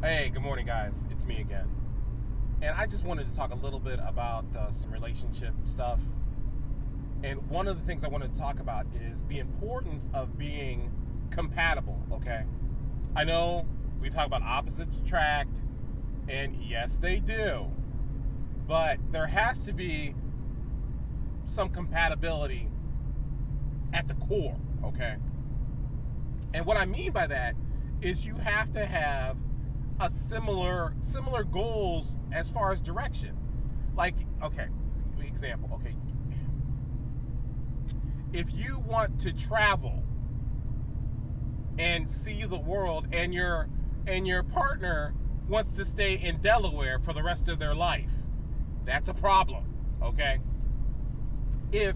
Hey, good morning, guys. It's me again. And I just wanted to talk a little bit about some relationship stuff. And one of the things I wanted to talk about is the importance of being compatible, okay? I know we talk about opposites attract, and yes, they do. But there has to be some compatibility at the core, okay? And what I mean by that is you have to have a similar goals as far as direction. Like, okay, example, okay. If you want to travel and see the world and your partner wants to stay in Delaware for the rest of their life, that's a problem, okay? If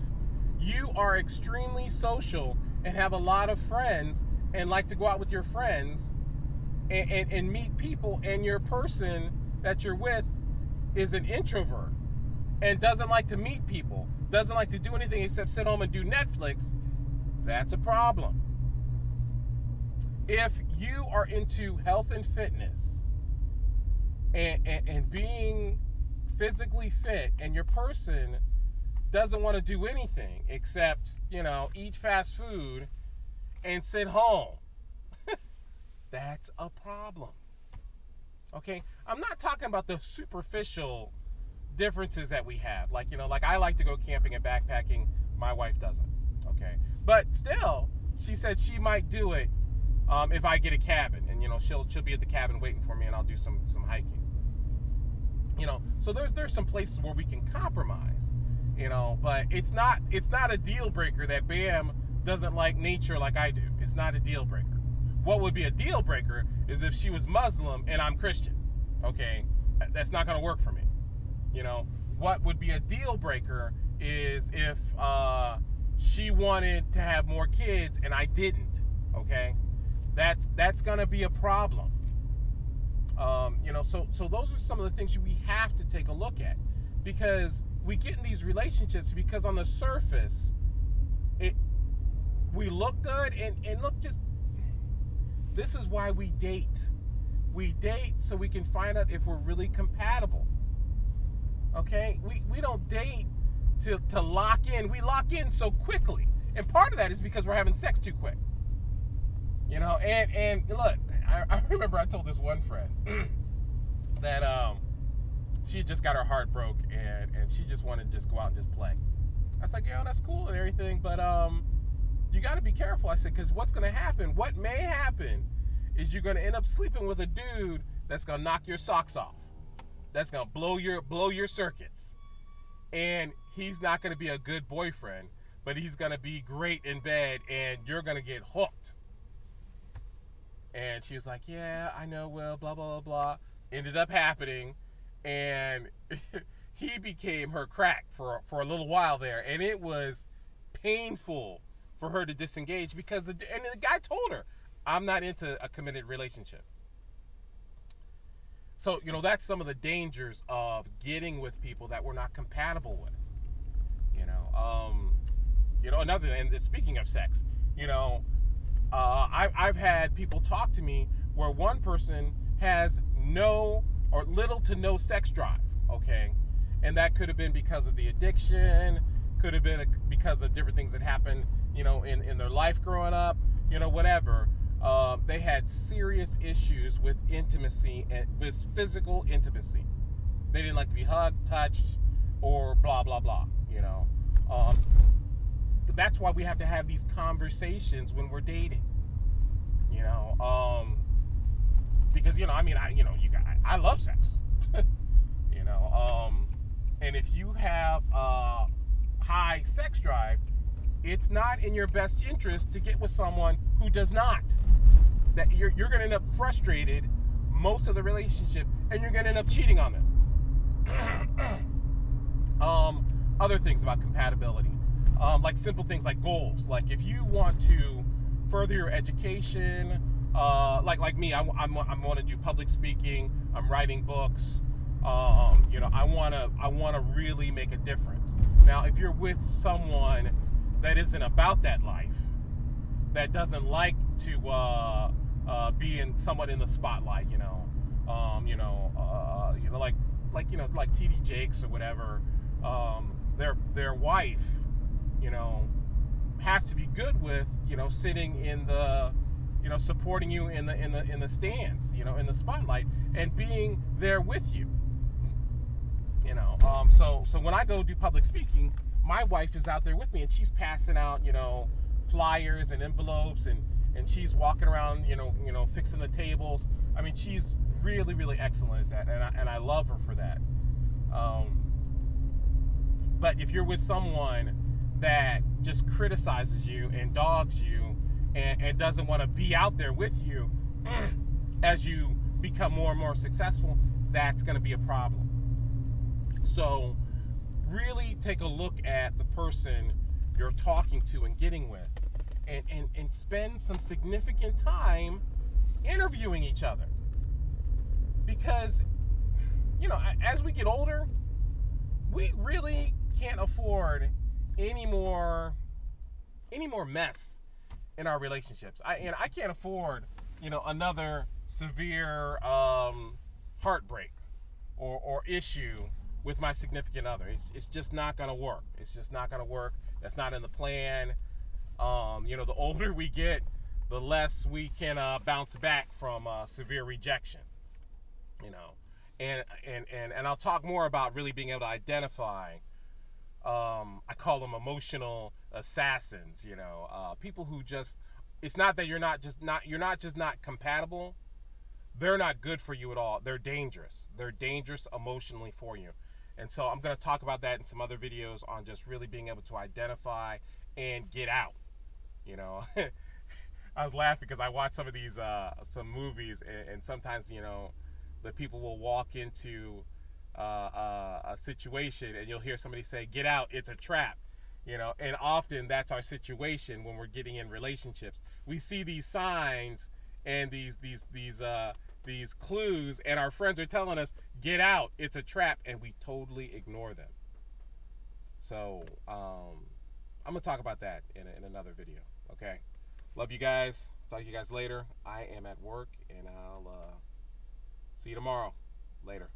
you are extremely social and have a lot of friends and like to go out with your friends and meet people, and your person that you're with is an introvert and doesn't like to meet people, doesn't like to do anything except sit home and do Netflix, that's a problem. If you are into health and fitness and being physically fit, and your person doesn't want to do anything except, eat fast food and sit home, that's a problem. Okay? I'm not talking about the superficial differences that we have. Like I like to go camping and backpacking. My wife doesn't. Okay? But still, she said she might do it if I get a cabin. And, she'll be at the cabin waiting for me, and I'll do some hiking. So there's some places where we can compromise. But it's not a deal breaker that Bam doesn't like nature like I do. It's not a deal breaker. What would be a deal breaker is if she was Muslim and I'm Christian. Okay, that's not going to work for me. What would be a deal breaker is if she wanted to have more kids and I didn't. Okay, that's going to be a problem. So those are some of the things we have to take a look at, because we get in these relationships because on the surface, we look good and look just. This is why we date. We date so we can find out if we're really compatible. Okay? We don't date to lock in. We lock in so quickly. And part of that is because we're having sex too quick. And look, I remember I told this one friend that she had just got her heart broke and she just wanted to just go out and just play. I was like, that's cool and everything, but you got to be careful. I said, because what's going to happen, what may happen, is you're going to end up sleeping with a dude that's going to knock your socks off. That's going to blow your circuits. And he's not going to be a good boyfriend, but he's going to be great in bed, and you're going to get hooked. And she was like, yeah, I know, Will, blah, blah, blah, blah. Ended up happening, and he became her crack for a little while there, and it was painful for her to disengage because the guy told her, I'm not into a committed relationship. So, that's some of the dangers of getting with people that we're not compatible with. Another, and speaking of sex, I've had people talk to me where one person has no or little to no sex drive, okay? And that could have been because of the addiction, could have been because of different things that happened, in their life growing up, whatever. They had serious issues with intimacy and with physical intimacy. They didn't like to be hugged, touched, or blah, blah, blah, That's why we have to have these conversations when we're dating, because, I love sex, and if you have high sex drive, it's not in your best interest to get with someone who does not. That you're going to end up frustrated most of the relationship, and you're going to end up cheating on them. Other things about compatibility, like simple things like goals. Like if you want to further your education, like me, I want to do public speaking. I'm writing books. I want to really make a difference. Now, if you're with someone that isn't about that life, that doesn't like to be somewhat in the spotlight, Like TD Jakes or whatever. Their wife, you know, has to be good with, sitting in the, supporting you in the stands, in the spotlight, and being there with you. So when I go do public speaking, my wife is out there with me, and she's passing out, flyers and envelopes, and she's walking around, fixing the tables. I mean, she's really, really excellent at that, and I love her for that. But if you're with someone that just criticizes you and dogs you, and doesn't want to be out there with you as you become more and more successful, that's going to be a problem. So really take a look at the person you're talking to and getting with, and spend some significant time interviewing each other. Because, as we get older, we really can't afford any more mess in our relationships. I can't afford, another severe heartbreak or issue with my significant other. It's just not going to work. It's just not going to work. That's not in the plan. The older we get, the less we can bounce back from severe rejection. And I'll talk more about really being able to identify. I call them emotional assassins. People who just, it's not that you're not just not compatible. They're not good for you at all. They're dangerous. They're dangerous emotionally for you. And so I'm going to talk about that in some other videos on just really being able to identify and get out. I was laughing because I watch some of these some movies, and sometimes the people will walk into a situation, and you'll hear somebody say, "Get out! It's a trap." And often that's our situation when we're getting in relationships. We see these signs and these clues, and our friends are telling us, "Get out! It's a trap," and we totally ignore them. So I'm gonna talk about that in another video. Okay, love you guys. Talk to you guys later. I am at work, and I'll see you tomorrow. Later.